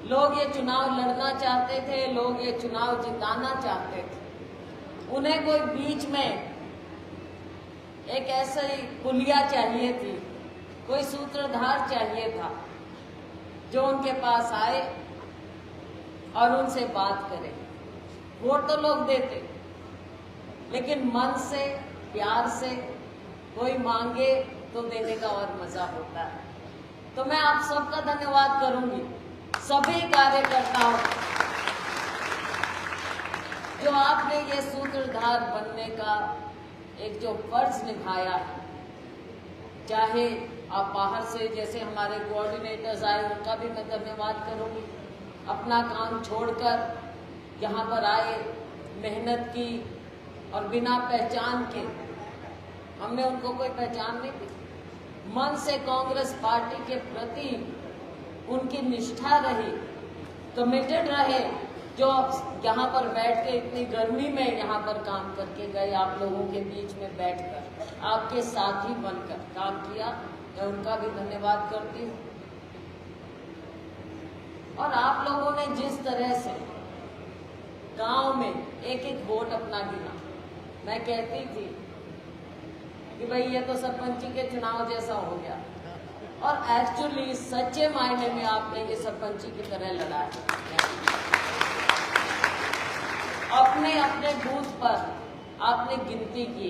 लोग ये चुनाव लड़ना चाहते थे, लोग ये चुनाव जिताना चाहते थे। उन्हें कोई बीच में एक ऐसी पुलिया चाहिए थी, कोई सूत्रधार चाहिए था जो उनके पास आए और उनसे बात करे। वोट तो लोग देते, लेकिन मन से, प्यार से कोई मांगे तो देने का और मजा होता है। तो मैं आप सबका धन्यवाद करूंगी, सभी कार्यकर्ताओं, जो आपने ये सूत्रधार बनने का एक जो फर्ज निभाया है। चाहे आप बाहर से, जैसे हमारे कोऑर्डिनेटर्स आए, उनका भी मैं धन्यवाद करूंगी। अपना काम छोड़कर यहाँ पर आए, मेहनत की, और बिना पहचान के, हमने उनको कोई पहचान नहीं दी, मन से कांग्रेस पार्टी के प्रति उनकी निष्ठा रही, कमिटेड रहे, जो यहाँ पर बैठ के इतनी गर्मी में यहाँ पर काम करके गए, आप लोगों के बीच में बैठकर आपके साथी बनकर काम किया। मैं उनका भी धन्यवाद करती हूँ। और आप लोगों ने जिस तरह से गांव में एक एक वोट अपना गिना, मैं कहती थी कि भाई ये तो सरपंची के चुनाव जैसा हो गया, और एक्चुअली सच्चे मायने में आपने ये सरपंची की तरह लड़ा है। अपने अपने बूथ पर आपने गिनती की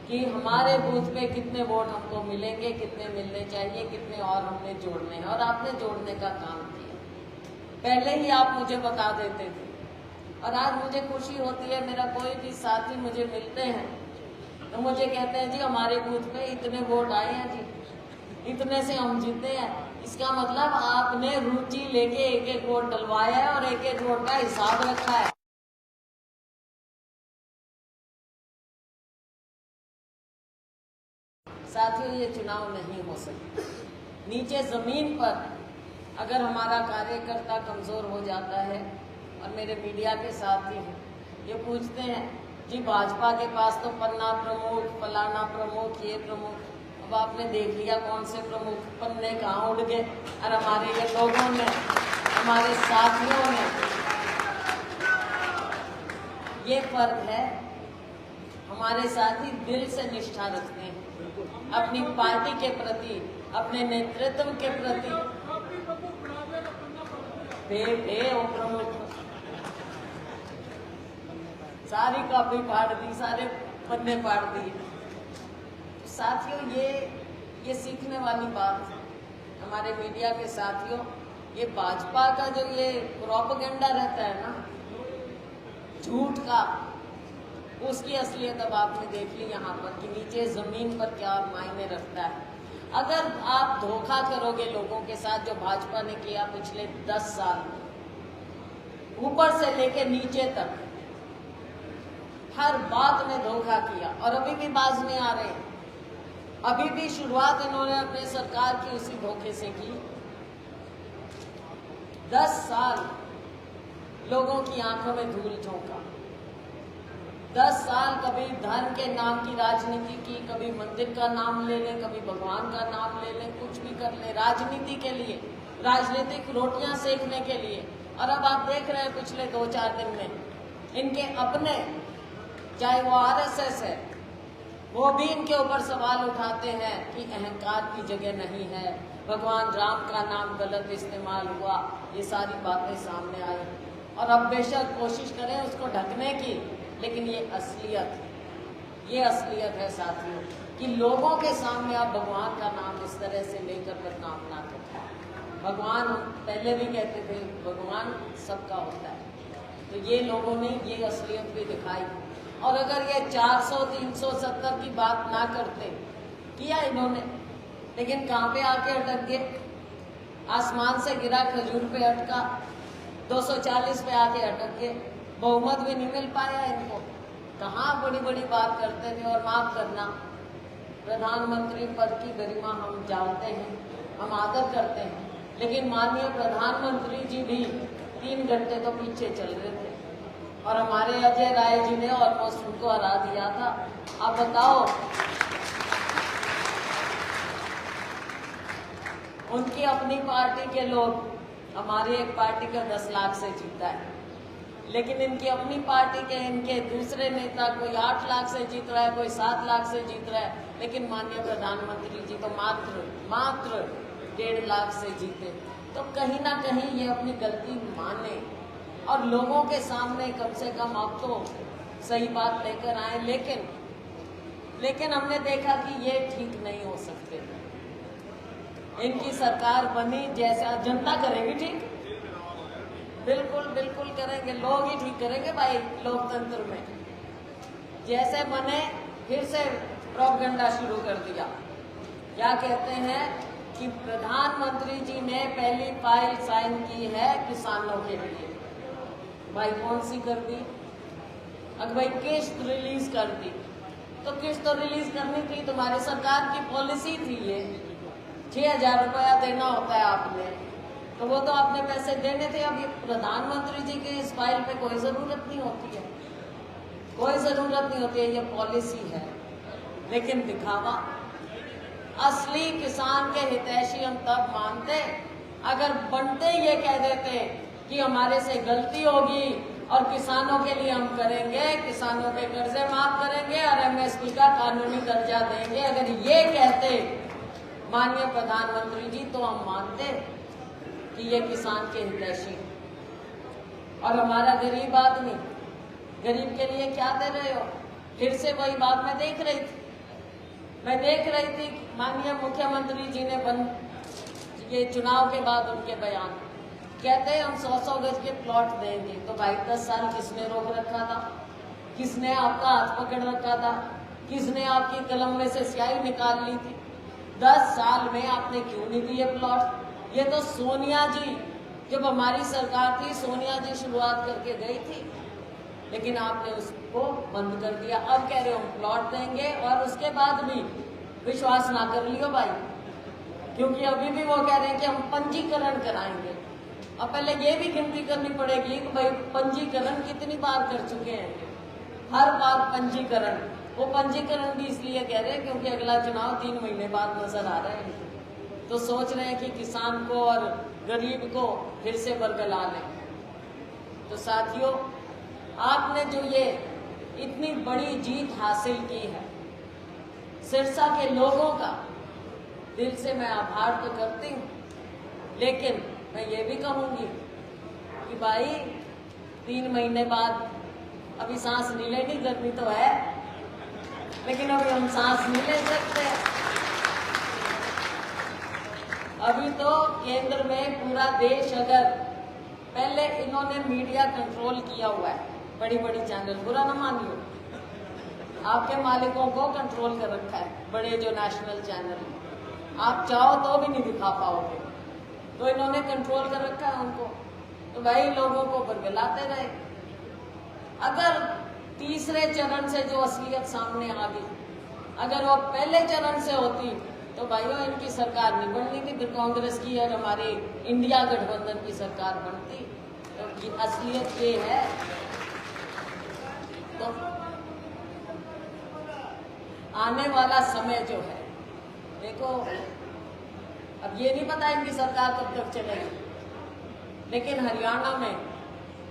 कि हमारे बूथ पे कितने वोट हमको मिलेंगे, कितने मिलने चाहिए, कितने और हमने जोड़ने हैं, और आपने जोड़ने का काम किया। पहले ही आप मुझे बता देते थे, और आज मुझे खुशी होती है, मेरा कोई भी साथी मुझे मिलते हैं तो मुझे कहते हैं जी हमारे बूथ पे इतने वोट आए हैं जी, इतने से हम जीते हैं। इसका मतलब आपने रुचि लेके एक एक वोट डलवाया है और एक एक वोट का हिसाब रखा है। साथियों, ये चुनाव नहीं हो सकता नीचे जमीन पर अगर हमारा कार्यकर्ता कमजोर हो जाता है। और मेरे मीडिया के साथी हैं, ये पूछते हैं जी भाजपा के पास तो पन्ना प्रमुख, फलाना प्रमुख, ये प्रमुख। अब आपने देख लिया कौन से प्रमुख पन्ने कहाँ उड़ गए, और हमारे ये लोगों ने, हमारे साथियों ने, ये फर्क है। हमारे साथी दिल से निष्ठा रखते हैं अपनी पार्टी के प्रति, अपने नेतृत्व के प्रति। वो प्रमुख सारी कॉपी फाड़ दी, सारे पन्ने फाड़ दिए। साथियों, ये सीखने वाली बात है हमारे मीडिया के साथियों। ये भाजपा का जो ये प्रोपेगेंडा रहता है ना झूठ का, उसकी असलियत अब आपने देख ली यहाँ पर कि नीचे जमीन पर क्या मायने रखता है। अगर आप धोखा करोगे लोगों के साथ, जो भाजपा ने किया पिछले 10 साल, ऊपर से लेके नीचे तक हर बात में धोखा किया, और अभी भी बाज नहीं आ रहे। अभी भी शुरुआत इन्होंने अपने सरकार की उसी धोखे से की। 10 साल लोगों की आंखों में धूल झोंका। 10 साल कभी धन के नाम की राजनीति की, कभी मंदिर का नाम ले लें, कभी भगवान का नाम ले लें, कुछ भी कर ले राजनीति के लिए, राजनीतिक रोटियां सेकने के लिए। और अब आप देख रहे हैं पिछले 2-4 दिन में इनके अपने, चाहे वो आरएसएस है, वो भी इनके ऊपर सवाल उठाते हैं कि अहंकार की जगह नहीं है, भगवान राम का नाम गलत इस्तेमाल हुआ, ये सारी बातें सामने आई। और अब बेशक कोशिश करें उसको ढकने की, लेकिन ये असलियत है साथियों कि लोगों के सामने आप भगवान का नाम इस तरह से लेकर बदनाम ना करें। भगवान, हम पहले भी कहते थे, भगवान सबका होता है। तो ये लोगों ने ये असलियत भी दिखाई। और अगर ये 400-370 की बात ना करते, किया इन्होंने, लेकिन कहाँ पे आके अटक गए? आसमान से गिरा खजूर पे अटका, 240 पे आके अटक गए, बहुमत भी नहीं मिल पाया इनको। कहाँ बड़ी बड़ी बात करते थे। और माफ करना, प्रधानमंत्री पद की गरिमा हम जानते हैं, हम आदर करते हैं, लेकिन माननीय प्रधानमंत्री जी भी 3 घंटे तो पीछे चल रहे थे, और हमारे अजय राय जी ने ऑलमोस्ट उनको हरा दिया था। आप बताओ, उनकी अपनी पार्टी के लोग हमारी एक पार्टी का 10 लाख से जीता है, लेकिन इनकी अपनी पार्टी के इनके दूसरे नेता कोई 8 लाख से जीत रहा है, कोई 7 लाख से जीत रहा है, लेकिन माननीय प्रधानमंत्री जी तो मात्र 1.5 लाख से जीते। तो कहीं ना कहीं ये अपनी गलती माने और लोगों के सामने कम से कम अब तो सही बात लेकर आए। लेकिन हमने देखा कि ये ठीक नहीं हो सकते। इनकी सरकार बनी, जैसा जनता करेगी ठीक, बिल्कुल करेंगे, लोग ही ठीक करेंगे भाई। लोकतंत्र में जैसे बने फिर से प्रोपेगेंडा शुरू कर दिया। क्या कहते हैं कि प्रधानमंत्री जी ने पहली फाइल साइन की है किसानों के लिए। भाई कौन सी कर दी? अगर भाई किस्त रिलीज कर दी, तो किस्त तो रिलीज करनी थी, तुम्हारी सरकार की पॉलिसी थी ये। 6,000 रुपया देना होता है आपने, तो वो तो आपने पैसे देने थे। अब प्रधानमंत्री जी की इस फाइल पे कोई जरूरत नहीं होती है, कोई जरूरत नहीं होती है, ये पॉलिसी है। लेकिन दिखावा, असली किसान के हितैषी हम तब मानते अगर बनते ये कह देते कि हमारे से गलती होगी और किसानों के लिए हम करेंगे, किसानों के कर्जे माफ करेंगे और MSP का कानूनी दर्जा देंगे। अगर ये कहते माननीय प्रधानमंत्री जी तो हम मानते कि ये किसान के हितैषी। और हमारा गरीब आदमी, गरीब के लिए क्या दे रहे हो? फिर से वही बात मैं देख रही थी माननीय मुख्यमंत्री जी ने ये चुनाव के बाद उनके बयान कहते हैं हम 100 गज के प्लॉट देंगे। तो भाई 10 साल किसने रोक रखा था? किसने आपका हाथ पकड़ रखा था? किसने आपकी कलम में से स्याही निकाल ली थी? 10 साल में आपने क्यों नहीं दिए प्लॉट? ये तो सोनिया जी, जब हमारी सरकार थी, सोनिया जी शुरुआत करके गई थी, लेकिन आपने उसको बंद कर दिया। अब कह रहे हो हम प्लॉट देंगे और उसके बाद भी विश्वास ना कर लियो भाई, क्योंकि अभी भी वो कह रहे हैं कि हम पंजीकरण कराएंगे। अब पहले ये भी गिनती करनी पड़ेगी कि भाई पंजीकरण कितनी बार कर चुके हैं। हर बार पंजीकरण, वो पंजीकरण भी इसलिए कह रहे हैं क्योंकि अगला चुनाव 3 महीने बाद नजर आ रहा है। तो सोच रहे हैं कि किसान को और गरीब को फिर से बरगला लें। तो साथियों, आपने जो ये इतनी बड़ी जीत हासिल की है, सिरसा के लोगों का दिल से मैं आभार तो करती हूँ, लेकिन मैं ये भी कहूँगी कि भाई 3 महीने बाद अभी सांस नहीं लेनी, गर्मी तो है, लेकिन अभी हम सांस नहीं ले सकते। अभी तो केंद्र में पूरा देश, अगर पहले इन्होंने मीडिया कंट्रोल किया हुआ है, बड़ी चैनल, बुरा ना मानियो, आपके मालिकों को कंट्रोल कर रखा है, बड़े जो नेशनल चैनल, आप चाहो तो भी नहीं दिखा पाओगे, तो इन्होंने कंट्रोल कर रखा है उनको। तो भाई लोगों को बरगलाते रहे। अगर तीसरे चरण से जो असलियत सामने आ गई, अगर वो पहले चरण से होती तो भाइयों इनकी सरकार नहीं बननी थी, फिर कांग्रेस की और हमारे इंडिया गठबंधन की सरकार बनती। तो असलियत ये है। तो आने वाला समय जो है, देखो अब ये नहीं पता इनकी सरकार कब तक चलेगी, लेकिन हरियाणा में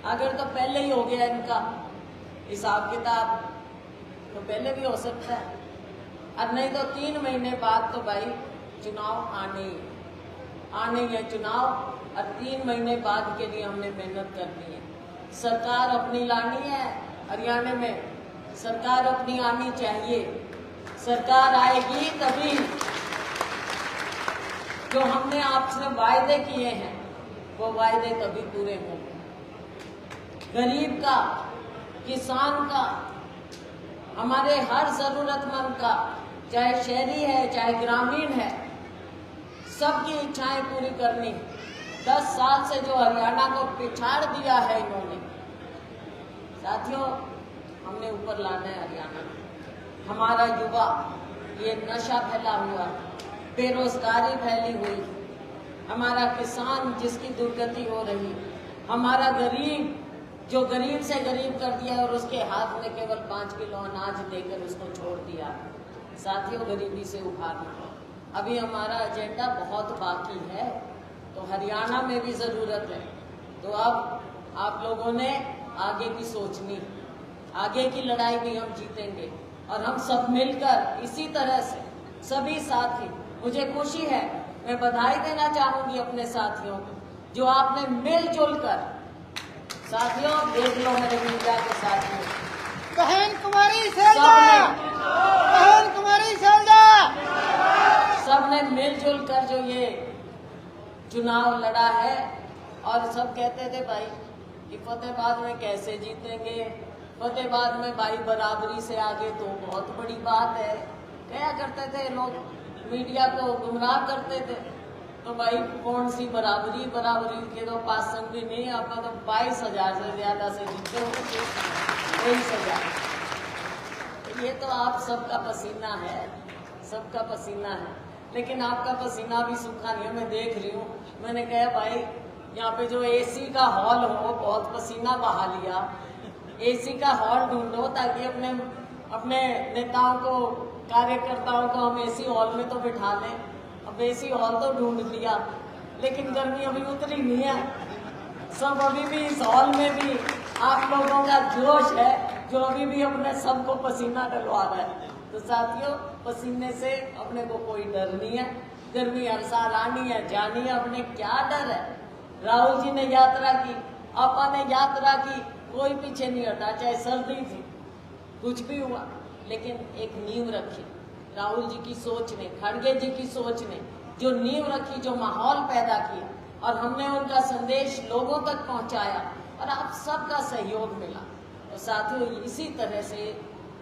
अगर तो पहले ही हो गया इनका हिसाब किताब, तो पहले भी हो सकता है, और नहीं तो 3 महीने बाद तो भाई चुनाव आने ही है चुनाव, और 3 महीने बाद के लिए हमने मेहनत करनी है। सरकार अपनी लानी है, हरियाणा में सरकार अपनी आनी चाहिए। सरकार आएगी तभी जो हमने आपसे वायदे किए हैं वो वायदे तभी पूरे होंगे। गरीब का, किसान का, हमारे हर जरूरतमंद का, चाहे शहरी है चाहे ग्रामीण है, सबकी इच्छाएं पूरी करनी। 10 साल से जो हरियाणा को पिछाड़ दिया है इन्होंने, साथियों हमने ऊपर लाना है हरियाणा। हमारा युवा, ये नशा फैला हुआ, बेरोजगारी फैली हुई, हमारा किसान जिसकी दुर्गति हो रही, हमारा गरीब जो गरीब से गरीब कर दिया और उसके हाथ में केवल 5 किलो अनाज देकर उसको छोड़ दिया। साथियों गरीबी से उभारना, अभी हमारा एजेंडा बहुत बाकी है। तो तो हरियाणा में भी जरूरत है। तो अब आप लोगों ने आगे की सोचनी, आगे की लड़ाई भी हम जीतेंगे और हम सब मिलकर इसी तरह से सभी साथी, मुझे खुशी है, मैं बधाई देना चाहूंगी अपने साथियों को जो आपने मिलजुल कर, साथियों देख लो मेरे मीडिया के साथियों, बहन कुमारी शैलजा सबने मिलजुल कर जो ये चुनाव लड़ा है। और सब कहते थे भाई कि फतेहाबाद में कैसे जीतेंगे, फतेहाबाद में भाई बराबरी से आगे तो बहुत बड़ी बात है, क्या करते थे लोग, मीडिया को गुमराह करते थे। तो भाई कौन सी बराबरी, बराबरी के तो 5% भी नहीं, आपका तो 22,000 से ज्यादा से जीते हो, 23,000। ये तो आप सबका पसीना है, सबका पसीना है, लेकिन आपका पसीना भी सूखा नहीं है। मैं देख रही हूँ, मैंने कहा भाई यहाँ पे जो एसी का हॉल हो, बहुत पसीना बहा लिया, एसी का हॉल ढूंढो ताकि अपने नेताओं को, कार्यकर्ताओं को हम एसी हॉल में तो बिठा लें। अब एसी हॉल तो ढूंढ लिया, लेकिन गर्मी अभी उतरी नहीं है। सब अभी भी इस हॉल में भी आप लोगों का जोश है जो अभी भी अपने सबको पसीना डलवा रहा है। तो साथियों, पसीने से अपने को कोई डर नहीं है, गर्मी हर साल आनी है जानी है, अपने क्या डर है। राहुल जी ने यात्रा की, आपा ने यात्रा की, कोई पीछे नहीं हटा, चाहे सर्दी थी, कुछ भी हुआ, लेकिन एक नींव रखी राहुल जी की सोच ने, खड़गे जी की सोच ने, जो नींव रखी, जो माहौल पैदा किया और हमने उनका संदेश लोगों तक पहुंचाया और आप सबका सहयोग मिला। तो साथियों,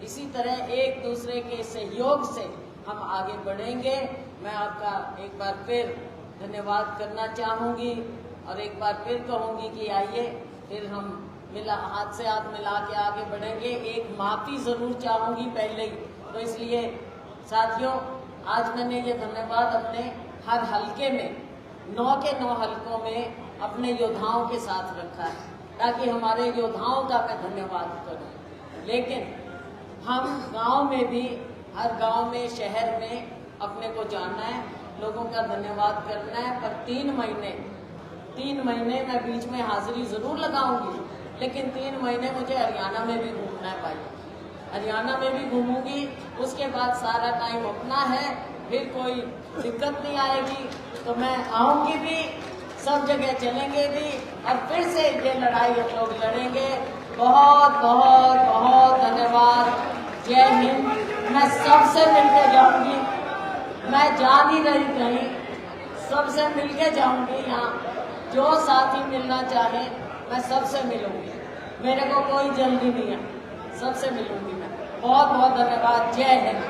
इसी तरह एक दूसरे के सहयोग से हम आगे बढ़ेंगे। मैं आपका एक बार फिर धन्यवाद करना चाहूंगी और एक बार फिर कहूंगी कि आइए फिर हम हाथ से हाथ मिला के आगे बढ़ेंगे। एक माफी जरूर चाहूंगी पहले ही, तो इसलिए साथियों, आज मैंने ये धन्यवाद अपने हर हलके में 9 के 9 हलकों में अपने योद्धाओं के साथ रखा है, ताकि हमारे योद्धाओं का मैं धन्यवाद करूं। लेकिन हम गांव में भी, हर गांव में, शहर में अपने को जाना है, लोगों का धन्यवाद करना है। पर 3 महीने मैं बीच में हाजिरी जरूर लगाऊंगी, लेकिन 3 महीने मुझे हरियाणा में भी घूमना है भाई, हरियाणा में भी घूमूंगी। उसके बाद सारा टाइम अपना है, फिर कोई दिक्कत नहीं आएगी, तो मैं आऊंगी भी, सब जगह चलेंगे भी और फिर से ये लड़ाई हम लोग लड़ेंगे। बहुत बहुत बहुत धन्यवाद। जय हिंद। मैं सबसे मिलके जाऊंगी, मैं जा नहीं रही कहीं, सबसे मिलके जाऊंगी। यहाँ जो साथी मिलना चाहे मैं सबसे मिलूंगी, मेरे को कोई जल्दी नहीं है, सबसे मिलूंगी मैं। बहुत बहुत धन्यवाद। जय हिंद।